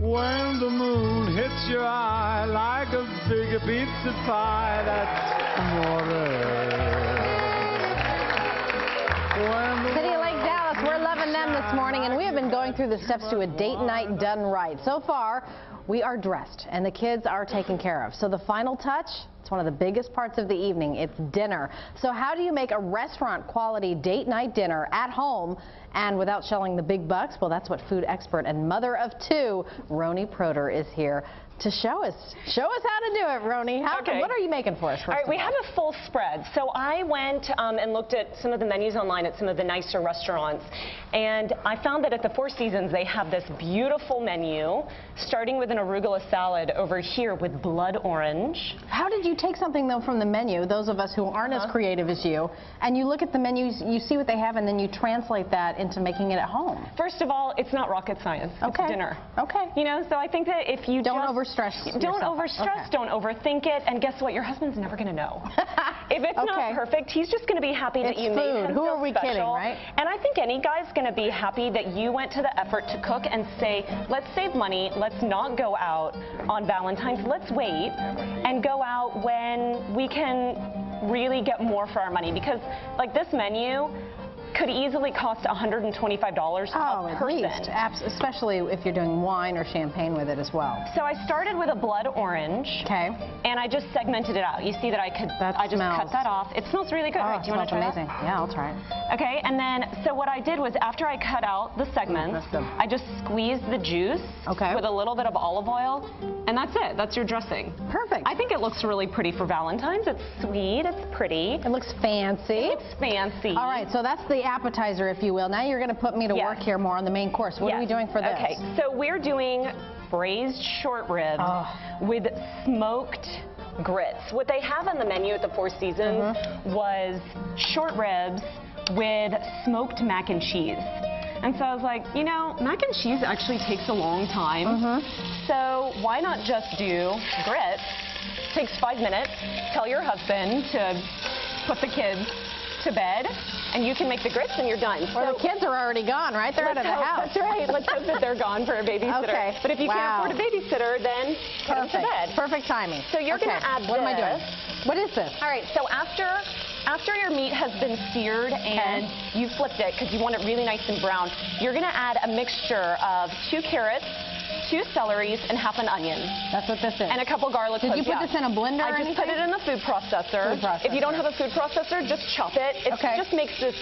When the moon hits your eye like a big pizza pie, that's amore. City Lake, Dallas, we're loving them this morning, and we have been going through the steps to a date night done right. So far, we are dressed, and the kids are taken care of. So the final touch, it's one of the biggest parts of the evening. It's dinner. So how do you make a restaurant quality date night dinner at home and without shelling the big bucks? Well, that's what food expert and mother of two, Roni Proter, is here to show us. Show us how to do it, Roni. What are you making for us? All right, we have a full spread. So I went and looked at some of the menus online at some of the nicer restaurants, and I found that at the Four Seasons they have this beautiful menu, starting with an arugula salad over here with blood orange. How did you take something, though, from the menu, those of us who aren't as creative as you, and you look at the menus, you see what they have, and then you translate that into making it at home? First of all, it's not rocket science. It's dinner. Okay. You know, so I think that if you don't overstress yourself. Don't overthink it, and guess what? Your husband's never going to know. If it's not perfect, he's just going to be happy that you made him Who feel are we special. kidding, right? And I think any guy's going to be happy that you went to the effort to cook and say, let's save money, let's not go out on Valentine's, let's wait and go out when we can really get more for our money. Because like this menu could easily cost $125 a person. At least, especially if you're doing wine or champagne with it as well. So I started with a blood orange. Okay. And I just segmented it out. You see that I just cut that off. It smells really good, right? Do you want to try amazing. Yeah, I'll try it. Okay, and then, so what I did was after I cut out the segments, I just squeezed the juice with a little bit of olive oil, and that's it. That's your dressing. Perfect. I think it looks really pretty for Valentine's. It's sweet, it's pretty. It looks fancy. It's fancy. All right, so that's the appetizer, if you will. Now you're going to put me to work here more on the main course. What are we doing for this? Okay, so we're doing braised short ribs with smoked grits. What they have on the menu at the Four Seasons was short ribs with smoked mac and cheese. And so I was like, you know, mac and cheese actually takes a long time. So why not just do grits? Takes 5 minutes. Tell your husband to put the kids to bed, and you can make the grits and you're done. Well, the kids are already gone, right? They're out of the house. That's right. Let's hope that they're gone for a babysitter. Okay. But if you can't afford a babysitter, then put them to bed. Perfect timing. So you're going to add this. What am I doing? What is this? All right, so after your meat has been seared and you flipped it because you want it really nice and brown, you're going to add a mixture of 2 carrots, 2 celeries, and half an onion. That's what this is. And a couple garlic cloves. Did you put this in a blender or anything? I just put it in the food processor. If you don't have a food processor, just chop it. It just makes the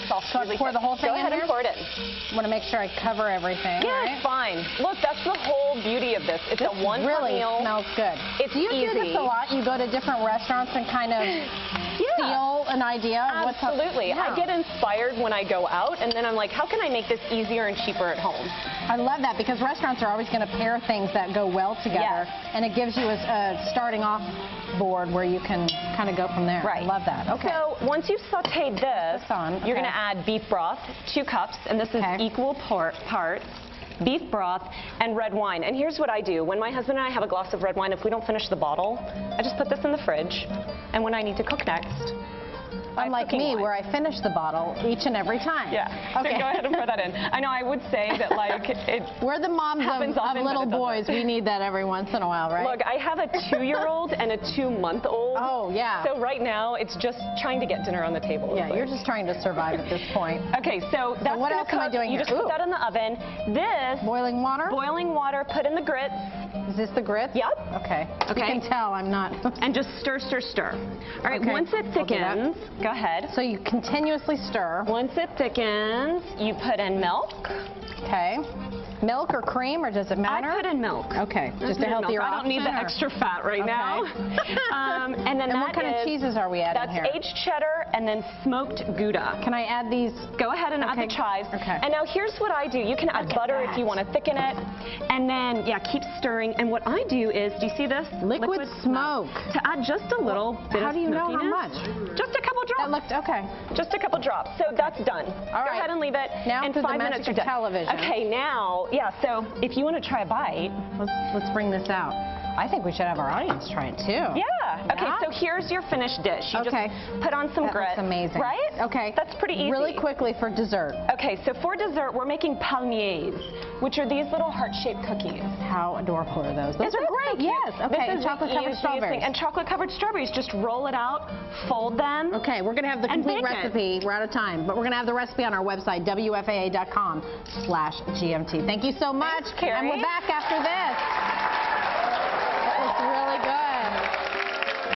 sauce really pour the whole thing in there? Go ahead and pour it in. I want to make sure I cover everything. Yeah, it's fine. Look, that's the whole beauty of this. It's a one-pot really meal. Smells good. It's Do you do this a lot? You go to different restaurants and kind of steal an idea of what's up? Absolutely. I get inspired when I go out, and then I'm like, how can I make this easier and cheaper at home? I love that because restaurants are always going to pair things that go well together, and it gives you a starting off board where you can kind of go from there. Right. I love that. Okay. So once you've sauteed this, you're going to add beef broth, 2 cups, and this is equal parts beef broth and red wine. And here's what I do. When my husband and I have a glass of red wine, if we don't finish the bottle, I just put this in the fridge, and when I need to cook next, unlike me, where I finish the bottle each and every time. Yeah. Okay. So go ahead and pour that in. I know I would say that like we're the moms of little boys. We need that every once in a while, right? Look, I have a 2-year-old and a 2-month-old. Oh, yeah. So right now it's just trying to get dinner on the table. Yeah, you're just trying to survive at this point. Okay, so that's what else am I doing here? You just put that in the oven. This boiling water. Boiling water. Put in the grits. Is this the grits? Yep. Okay. You can tell I'm not. And just stir, stir, stir. All right. Once it thickens, go ahead. So you continuously stir. Once it thickens, you put in milk. Okay. Milk or cream, or does it matter? I put in milk. Okay, just a healthier option. I don't need the extra fat right now. And then what kind of cheeses are we adding here? That's aged cheddar and then smoked Gouda. Can I add these? Go ahead and add the chives. Okay. And now here's what I do. You can add butter if you want to thicken it. And then, keep stirring. And what I do is, do you see this? Liquid smoke. To add just a little bit of smokiness. How do you know how much? Just a couple drops. That looked, Just a couple drops. So that's done. All right. Go ahead and leave it. Now in to 5 the minutes magic of television. Okay, now, so if you want to try a bite, let's bring this out. I think we should have our audience try it too. Yeah. Yeah. Okay, so here's your finished dish. You just put on some grits. That's amazing. Right? Okay. That's pretty easy. Really quickly for dessert. Okay, so for dessert, we're making palmiers, which are these little heart-shaped cookies. How adorable are those? Those are great. Yes. Okay. This is chocolate-covered strawberries. And chocolate-covered strawberries. Just roll it out, fold them. Okay, we're going to have the complete recipe. We're out of time, but we're going to have the recipe on our website, WFAA.com/GMT. Thank you so much. Thanks, Carrie. And we're back after this. That was really good.